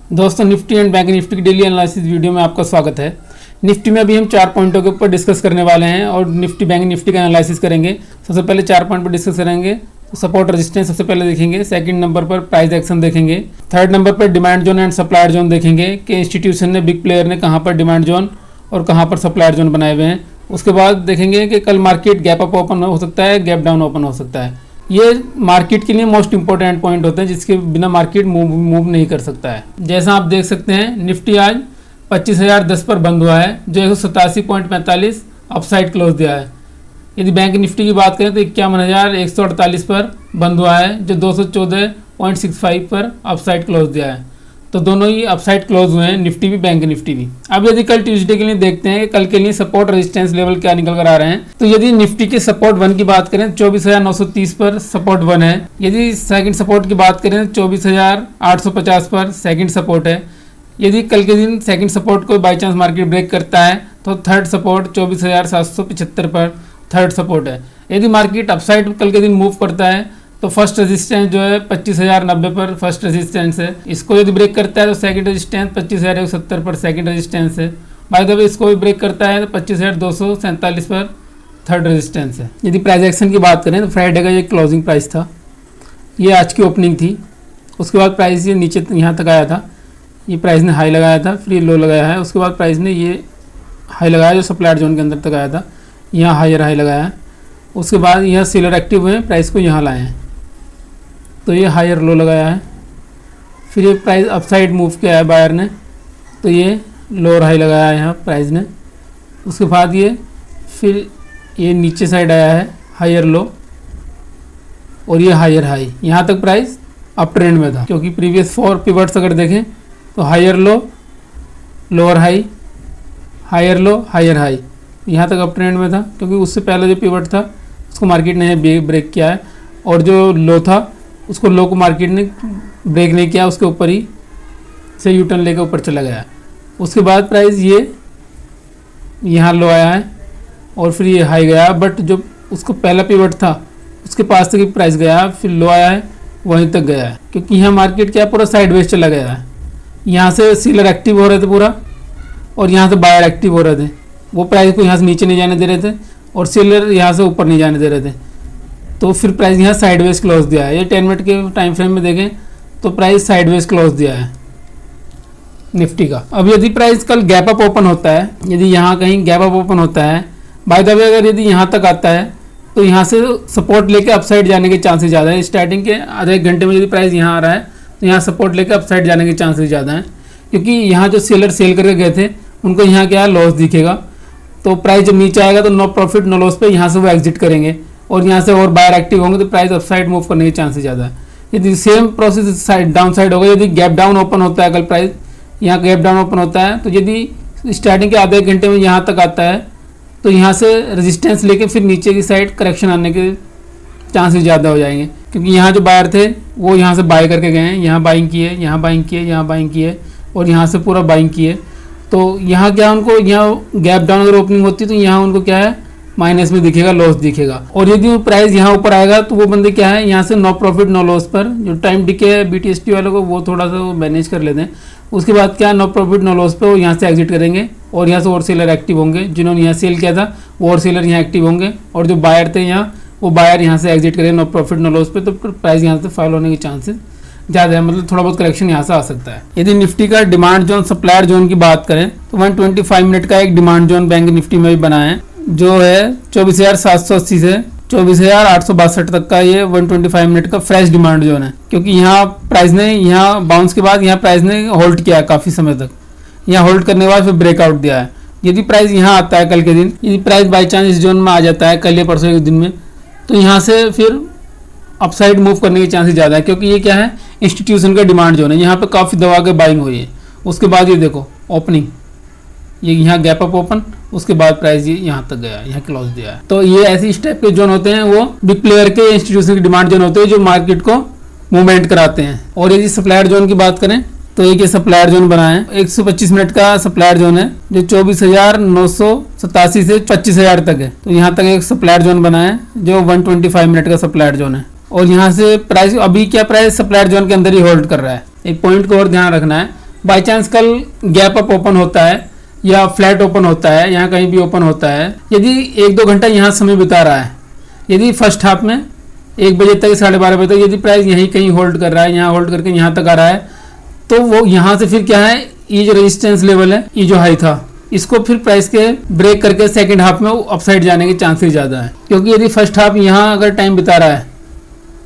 दोस्तों, Nifty and bank Nifty की daily analysis video में आपका स्वागत है। निफ्टी में अभी हम 4 पॉइंटों के ऊपर डिस्कस करने वाले हैं और निफ्टी बैंक निफ्टी का एनालिसिस करेंगे। सबसे पहले 4 पॉइंट पर डिस्कस करेंगे। तो सपोर्ट रेजिस्टेंस सबसे पहले देखेंगे, सेकंड नंबर पर प्राइस एक्शन देखेंगे, थर्ड नंबर पर demand zone and supplier zone देखेंगे कि इंस्टीट्यूशन ने, बिग प्लेयर ने कहाँ पर डिमांड जोन और कहाँ पर सप्लायर जोन बनाए हुए हैं। उसके बाद देखेंगे कि कल मार्केट गैप अप ओपन हो सकता है, गैप डाउन ओपन हो सकता है। ये मार्केट के लिए मोस्ट इंपॉर्टेंट पॉइंट होते हैं जिसके बिना मार्केट मूव नहीं कर सकता है। जैसा आप देख सकते हैं, निफ्टी आज 25,010 पर बंद हुआ है, जो 187.45 अपसाइड क्लोज दिया है। यदि बैंक निफ्टी की बात करें तो 51,148 पर बंद हुआ है, जो 214.65 पर अपसाइड क्लोज दिया है। तो दोनों ही अपसाइड क्लोज हुए हैं, निफ्टी भी बैंक निफ्टी भी। अब यदि कल ट्यूसडे के लिए देखते हैं कि कल के लिए सपोर्ट रेजिस्टेंस लेवल क्या निकल कर आ रहे हैं, तो यदि निफ्टी के सपोर्ट 1 की बात करें 24,930 पर सपोर्ट 1 है। यदि सेकंड सपोर्ट की बात करें 24,850 पर सेकंड सपोर्ट है। यदि कल के दिन सेकंड सपोर्ट को बाई चांस मार्केट ब्रेक करता है तो थर्ड सपोर्ट 24,775 पर थर्ड सपोर्ट है। यदि मार्केट अपसाइड कल के दिन मूव करता है तो फर्स्ट रेजिस्टेंस जो है 25,090 पर फर्स्ट रेजिस्टेंस है। इसको यदि ब्रेक करता है तो सेकंड रेजिस्टेंस 25,170 पर सेकंड रेजिस्टेंस है। बाय द वे इसको भी ब्रेक करता है तो 25,247 पर थर्ड रेजिस्टेंस है। यदि प्राइस एक्शन की बात करें तो फ्राइडे का ये क्लोजिंग प्राइस था, ये आज की ओपनिंग थी। उसके बाद प्राइस ये नीचे यहाँ तक आया था, ये प्राइस ने हाई लगाया था, फिर लो लगाया है। उसके बाद प्राइस ने ये हाई लगाया जो सप्लायर जोन के अंदर तक आया था, यहाँ हायर हाई लगाया है। उसके बाद यहाँ सेलर एक्टिव हुए, प्राइस को यहाँ लाए हैं तो ये हायर लो लगाया है। फिर ये प्राइस अपसाइड मूव किया है बायर ने, तो ये लोअर हाई लगाया है यहाँ प्राइस ने। उसके बाद ये फिर ये नीचे साइड आया है हायर लो और ये हायर हाई। यहाँ तक प्राइस अप ट्रेंड में था, क्योंकि प्रीवियस 4 पिवट्स अगर देखें तो higher low, lower high, higher low, higher high, यहाँ तक अप ट्रेंड में था। क्योंकि उससे पहले जो पिवट था उसको मार्केट ने ब्रेक किया है और जो लो था उसको लो को मार्केट ने ब्रेक नहीं किया, उसके ऊपर ही से यू टर्न लेकर ऊपर चला गया। उसके बाद प्राइस ये यहाँ लो आया है और फिर ये हाई गया, बट जो उसको पहला पिवट था उसके पास तक प्राइस गया, फिर लो आया है वहीं तक गया है। क्योंकि यहाँ मार्केट क्या पूरा साइडवेज चला गया है। यहाँ से सीलर एक्टिव हो रहे थे पूरा और यहाँ से बायर एक्टिव हो रहे थे। वो प्राइस को यहाँ से नीचे नहीं जाने दे रहे थे और सेलर यहाँ से ऊपर नहीं जाने दे रहे थे। तो फिर प्राइस यहाँ साइडवेज क्लोज दिया है। ये 10 मिनट के टाइम फ्रेम में देखें तो प्राइस साइडवेज क्लोज दिया है निफ्टी का। अब यदि प्राइस कल गैप अप ओपन होता है, यदि यहाँ कहीं गैप अप ओपन होता है, बाय द वे अगर यदि यहाँ तक आता है तो यहाँ से सपोर्ट लेके अपसाइड जाने के चांसेस ज़्यादा है। स्टार्टिंग के आधे एक घंटे में यदि प्राइस यहाँ आ रहा है तो यहाँ सपोर्ट लेके अपसाइड जाने के चांसेस ज़्यादा हैं, क्योंकि यहाँ जो सेलर सेल करके गए थे उनको यहाँ क्या लॉस दिखेगा। तो प्राइस जब नीचे आएगा तो नो प्रॉफिट नो लॉस पे यहाँ से वो एग्जिट करेंगे और यहाँ से और बायर एक्टिव होंगे तो प्राइस अपसाइड मूव करने के चांसेस ज़्यादा है। यदि same process side down side होगा, यदि गैप डाउन ओपन होता है, कल प्राइस यहाँ गैप डाउन ओपन होता है तो यदि स्टार्टिंग के आधे घंटे में यहाँ तक आता है तो यहाँ से रेजिस्टेंस लेके फिर नीचे की साइड करेक्शन आने के चांसेस ज़्यादा हो जाएंगे। क्योंकि यहाँ जो बायर थे वो यहाँ से बाय करके गए हैं, यहाँ बाइंग किए, यहाँ बाइंग किए, यहाँ बाइंग किए और यहाँ से पूरा बाइंग किए। तो यहाँ क्या उनको, यहाँ गैप डाउन अगर ओपनिंग होती है तो यहाँ उनको क्या है माइनस में दिखेगा, लॉस दिखेगा। और यदि प्राइस यहाँ ऊपर आएगा तो वो बंदे क्या है यहाँ से नो प्रॉफिट नो लॉस पर, जो टाइम डिके है BTST वालों को वो थोड़ा सा वो मैनेज कर लेते हैं। उसके बाद क्या नो प्रॉफिट नो लॉस पे वो यहाँ से एग्जिट करेंगे और यहाँ से और सेलर एक्टिव होंगे। जिन्होंने यहाँ सेल किया था वो और सेलर यहाँ एक्टिव होंगे और जो बायर थे यहाँ वो बायर यहाँ से एग्जिट करेंगे नो प्रॉफिट नो लॉस पे। तो प्राइस यहाँ से फॉल होने के चांसेस ज़्यादा है, मतलब थोड़ा बहुत करेक्शन यहाँ से आ सकता है। यदि निफ्टी का डिमांड जोन सप्लायर जोन की बात करें तो 125 मिनट का एक डिमांड जोन बैंक निफ्टी में भी बना है, जो है 24,780 से 24,862 तक का। ये 125 मिनट का फ्रेश डिमांड जोन है, क्योंकि यहाँ प्राइस ने यहाँ बाउंस के बाद यहाँ प्राइस ने होल्ड किया है काफ़ी समय तक। यहाँ होल्ड करने के बाद फिर ब्रेकआउट दिया है। यदि प्राइस यहाँ आता है कल के दिन, यदि प्राइस बाई चांस इस जोन में आ जाता है कल या परसों के दिन में, तो यहाँ से फिर अपसाइड मूव करने के चांसेस ज़्यादा है। क्योंकि ये क्या है इंस्टीट्यूशन का डिमांड जोन है, यहाँ पे काफ़ी दबा के बाइंग हुई है। उसके बाद ये देखो ओपनिंग, ये यहाँ गैप अप ओपन, उसके बाद प्राइस ये यहाँ तक गया, यहाँ क्लोज दिया है। तो ये ऐसी इस टाइप के जोन होते हैं, वो बिग प्लेयर के इंस्टीट्यूशन के डिमांड जोन होते हैं जो मार्केट को मूवमेंट कराते हैं। और यदि सप्लायर जोन की बात करें तो एक ये सप्लायर जोन बना है, 125 मिनट का सप्लायर जोन है जो 24,987 से 25,000 तक है। तो यहाँ तक एक सप्लायर जोन बना है जो 125 मिनट का सप्लायर जोन है। और यहाँ से प्राइस अभी क्या प्राइस सप्लायर जोन के अंदर ही होल्ड कर रहा है। एक पॉइंट को और ध्यान रखना है, बाई चांस कल गैप अप ओपन होता है या फ्लैट ओपन होता है, यहाँ कहीं भी ओपन होता है, यदि 1-2 घंटा यहाँ समय बिता रहा है, यदि फर्स्ट हाफ में 1 बजे तक 12:30 बजे तक यदि प्राइस यहीं कहीं होल्ड कर रहा है, यहाँ होल्ड करके यहाँ तक आ रहा है, तो वो यहाँ से फिर क्या है, ये जो रेजिस्टेंस लेवल है, ये जो हाई था, इसको फिर प्राइस के ब्रेक करके सेकंड हाफ में अपसाइड जाने के चांसेस ज़्यादा है। क्योंकि यदि फर्स्ट हाफ यहाँ अगर टाइम बिता रहा है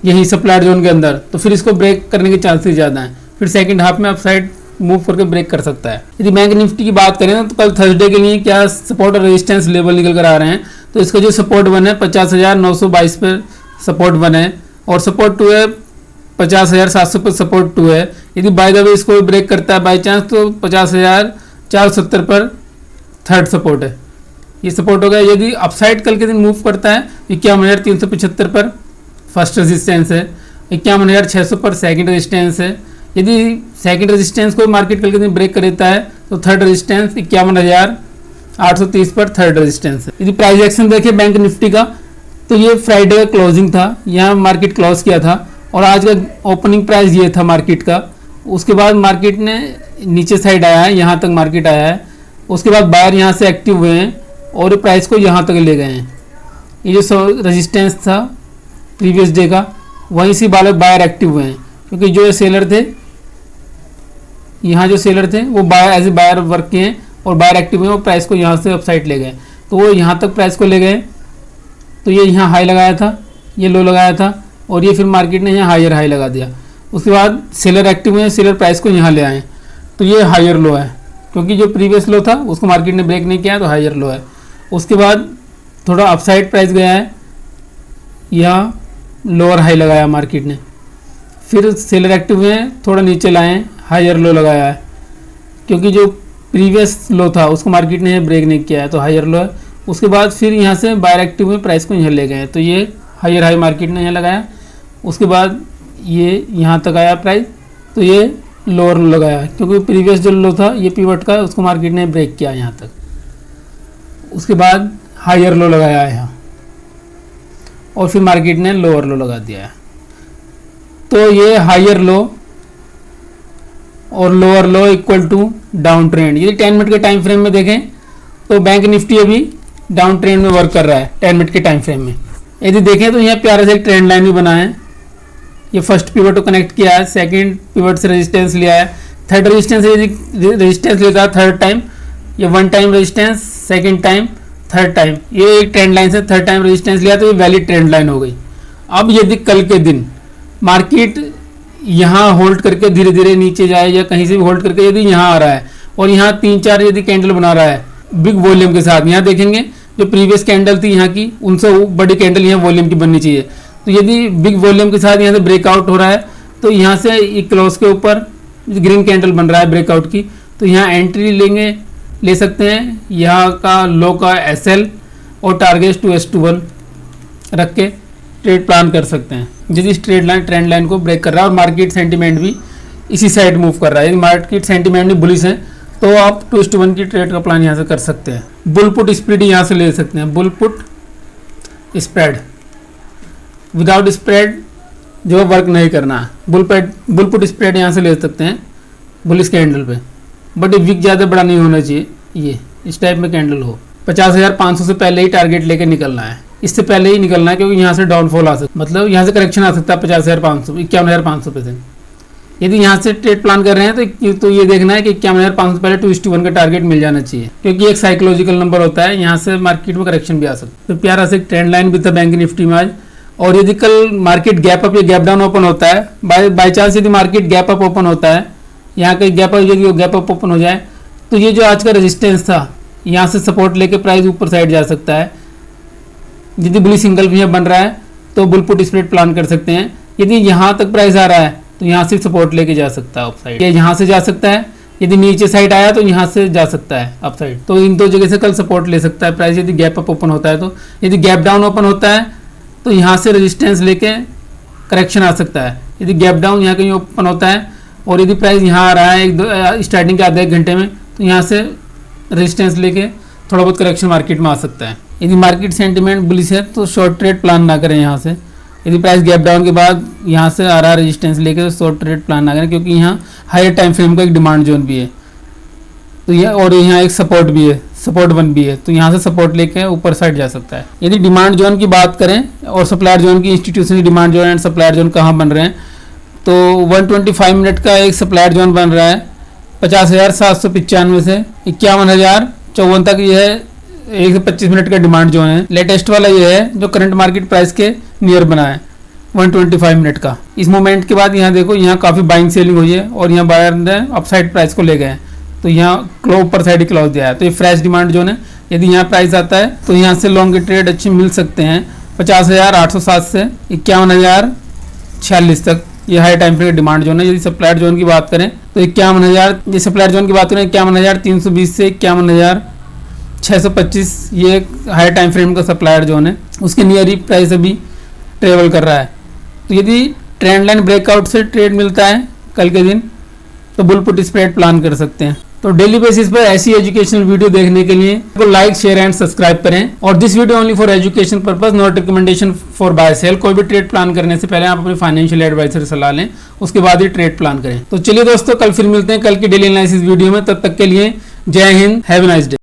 यही सप्लायर जोन के अंदर, तो फिर इसको ब्रेक करने के चांसेस ज़्यादा हैं, फिर सेकंड हाफ में अपसाइड मूव करके ब्रेक कर सकता है। यदि बैंक निफ्टी की बात करें तो कल थर्सडे के लिए क्या सपोर्ट और रेजिस्टेंस लेवल निकल कर आ रहे हैं, तो इसका जो सपोर्ट वन है 50,922 पर सपोर्ट वन है, और सपोर्ट टू है 50,700 पर सपोर्ट टू है। यदि बाय द वे इसको ब्रेक करता है बाई चांस, तो 50,470 पर थर्ड सपोर्ट है, ये सपोर्ट हो गया। यदि अपसाइड कल के दिन मूव करता है 51,375 पर फर्स्ट रेजिस्टेंस है, 51,600 पर सेकंड रेजिस्टेंस है। यदि सेकंड रेजिस्टेंस को मार्केट कल के दिन ब्रेक कर देता है तो थर्ड रेजिस्टेंस 51,830 पर थर्ड रेजिस्टेंस है। यदि प्राइस एक्शन देखें बैंक निफ्टी का, तो ये फ्राइडे का क्लोजिंग था, यहाँ मार्केट क्लोज किया था और आज का ओपनिंग प्राइस ये था मार्केट का। उसके बाद मार्केट ने नीचे साइड आया है, यहाँ तक मार्केट आया है, उसके बाद बायर यहाँ से एक्टिव हुए हैं और प्राइस को यहाँ तक ले गए हैं। ये जो रेजिस्टेंस था प्रीवियस डे का, वहीं से बायर एक्टिव हुए हैं, क्योंकि जो सेलर थे, यहाँ जो सेलर थे वो buyer as a buyer work किए हैं और बायर एक्टिव हुए, वो प्राइस को यहाँ से अपसाइड ले गए, तो वो यहाँ तक प्राइस को ले गए। तो ये यहाँ हाई लगाया था, ये लो लगाया था, और ये फिर मार्केट ने यहाँ हायर हाई लगा दिया। उसके बाद सेलर एक्टिव हुए, सेलर प्राइस को यहाँ ले आए, तो ये हायर लो है, क्योंकि जो प्रीवियस लो था उसको मार्केट ने ब्रेक नहीं किया, तो हायर लो है। उसके बाद थोड़ा अपसाइड प्राइस गया है, यहाँ लोअर हाई लगाया मार्केट ने, फिर सेलर एक्टिव हुए हैं, थोड़ा नीचे लाए, हायर लो लगाया है, क्योंकि जो प्रीवियस लो था उसको मार्केट ने ब्रेक नहीं किया है, तो हायर लो है। उसके बाद फिर यहाँ से बायर एक्टिव हुए, प्राइस को यहाँ ले गए, तो ये हायर हाई मार्केट ने यहाँ लगाया। उसके बाद ये यहाँ तक आया प्राइस, तो ये लोअर लो लगाया, क्योंकि प्रीवियस जो लो था ये पिवट का, उसको मार्केट ने ब्रेक किया यहाँ तक। उसके बाद हायर लो लगाया है यहाँ, और फिर मार्केट ने लोअर लो लगा दिया है। तो ये हायर लो और lower low equal to down trend. यदि 10 मिनट के टाइम फ्रेम में देखें तो बैंक निफ्टी अभी डाउन ट्रेंड में वर्क कर रहा है 10 मिनट के टाइम फ्रेम में। यदि देखें तो यहाँ प्यारा से एक ट्रेंड लाइन भी बना है, ये फर्स्ट पिवट को कनेक्ट किया है, सेकंड पिवट से रेजिस्टेंस लिया है, थर्ड रेजिस्टेंस से यदि रेजिस्टेंस लेता है थर्ड टाइम, ये one time resistance, second time, third time, ये एक ट्रेंड लाइन से थर्ड टाइम रेजिस्टेंस लिया, तो ये वैलिड ट्रेंड लाइन हो गई। अब यदि कल के दिन मार्केट यहाँ होल्ड करके धीरे धीरे नीचे जाए या कहीं से भी होल्ड करके यदि यहाँ आ रहा है और यहाँ 3-4 यदि कैंडल बना रहा है बिग वॉल्यूम के साथ, यहाँ देखेंगे जो प्रीवियस कैंडल थी यहाँ की, उनसे बड़ी कैंडल यहाँ वॉल्यूम की बननी चाहिए। तो यदि बिग वॉल्यूम के साथ यहाँ से ब्रेकआउट हो रहा है, तो यहाँ से एक क्लोज के ऊपर ग्रीन कैंडल बन रहा है ब्रेकआउट की, तो यहाँ एंट्री ले सकते हैं। यहाँ का लो का SL और टारगेट 2S21 रख के ट्रेड प्लान कर सकते हैं, यदि इस ट्रेंड लाइन को ब्रेक कर रहा है और मार्केट सेंटीमेंट भी इसी साइड मूव कर रहा है। यदि मार्केट सेंटीमेंट भी बुलिश है तो आप 2:1 की ट्रेड का प्लान यहाँ से कर सकते हैं। बुल पुट स्प्रेड यहाँ से ले सकते हैं, bull put spread, without spread जो वर्क नहीं करना है, बुल पुट स्प्रेड यहाँ से ले सकते हैं बुलिश कैंडल पे, बट ये विक ज़्यादा बड़ा नहीं होना चाहिए, ये इस टाइप में कैंडल हो। 50,500 से पहले ही टारगेट लेके निकलना है, इससे पहले ही निकलना है, क्योंकि यहाँ से डाउनफॉल आ सकता, मतलब यहाँ से करेक्शन आ सकता है 50,500 51,500 पे से। यदि यहाँ से ट्रेड प्लान कर रहे हैं तो ये देखना है कि 51,500 से पहले 2:1 का टारगेट मिल जाना चाहिए, क्योंकि एक साइकोलॉजिकल नंबर होता है, यहाँ से मार्केट में करेक्शन भी आ सकता है। तो प्यारा से ट्रेंड लाइन भी था बैंक निफ्टी में आज। और यदि कल मार्केट गैप अप या गैप डाउन ओपन होता है, बाई चांस यदि मार्केट गैप अप ओपन होता है, यहाँ कहीं गैप अप ओपन हो जाए, तो ये जो आज का रेजिस्टेंस था यहाँ से सपोर्ट लेके प्राइस ऊपर साइड जा सकता है। यदि बुलिश सिंगल भी बन रहा है तो बुल पुट स्प्रेड प्लान कर सकते हैं। यदि यहाँ तक प्राइस आ रहा है तो यहाँ से सपोर्ट लेके जा सकता है अप साइड, या यहाँ से जा सकता है। यदि नीचे साइड आया तो यहाँ से जा सकता है अप साइड, तो इन दो जगह से कल सपोर्ट ले सकता है प्राइस यदि गैप अप ओपन होता है। तो यदि गैप डाउन ओपन होता है तो यहाँ से रेजिस्टेंस लेके करेक्शन आ सकता है। यदि गैप डाउन यहाँ कहीं ओपन होता है और यदि प्राइस यहाँ आ रहा है स्टार्टिंग के आधे 1 घंटे में, तो यहाँ से रेजिस्टेंस लेके थोड़ा बहुत करेक्शन मार्केट में आ सकता है। यदि मार्केट सेंटीमेंट बुलिश है तो शॉर्ट ट्रेड प्लान ना करें यहाँ से, यदि प्राइस गैप डाउन के बाद यहाँ से आ रहा है रेजिस्टेंस लेके तो शॉर्ट ट्रेड प्लान ना करें, क्योंकि यहाँ हायर टाइम फ्रेम का एक डिमांड जोन भी है। तो यह और यहाँ एक सपोर्ट भी है, सपोर्ट 1 भी है, तो यहाँ से सपोर्ट लेके ऊपर साइड जा सकता है। यदि डिमांड जोन की बात करें और सप्लायर जोन की, institutional demand zone and supplier zone कहाँ बन रहे हैं, तो 125 मिनट का एक सप्लायर जोन बन रहा है 50,795 से 51,054 तक। यह है 125 मिनट का डिमांड जोन है। लेटेस्ट वाला ये है जो करंट मार्केट प्राइस के नियर बना है 125 मिनट का। इस मोमेंट के बाद यहाँ देखो, यहाँ काफ़ी बाइंग सेलिंग हुई है और यहाँ बायर ने अपसाइड प्राइस को ले गए हैं, तो यहाँ क्लोज ऊपर साइड क्लोज दिया है, तो ये फ्रेश डिमांड जोन है। यदि यहाँ प्राइस आता है तो यहाँ से लॉन्ग के ट्रेड अच्छे मिल सकते हैं 50,807 से 51,046 तक। ये high time frame demand zone है। यदि सप्लायर जोन की बात करें तो 51,000, ये सप्लायर जोन की बात करें 51,320 से 51,625, ये एक हाई टाइम फ्रेम का सप्लायर जोन है। उसके नियर ही प्राइस अभी ट्रेवल कर रहा है। तो यदि ट्रेंड लाइन ब्रेकआउट से ट्रेड मिलता है कल के दिन तो बुल पुट स्प्रेड प्लान कर सकते हैं। तो डेली बेसिस पर ऐसी एजुकेशनल वीडियो देखने के लिए तो लाइक शेयर एंड सब्सक्राइब करें। और this video only for education purpose, not recommendation for buy sell. कोई भी ट्रेड प्लान करने से पहले आप अपने फाइनेंशियल एडवाइजर सलाह लें, उसके बाद ही ट्रेड प्लान करें। तो चलिए दोस्तों, कल फिर मिलते हैं कल की डेली एनालिसिस वीडियो में। तब तक के लिए जय Hind, have a nice day.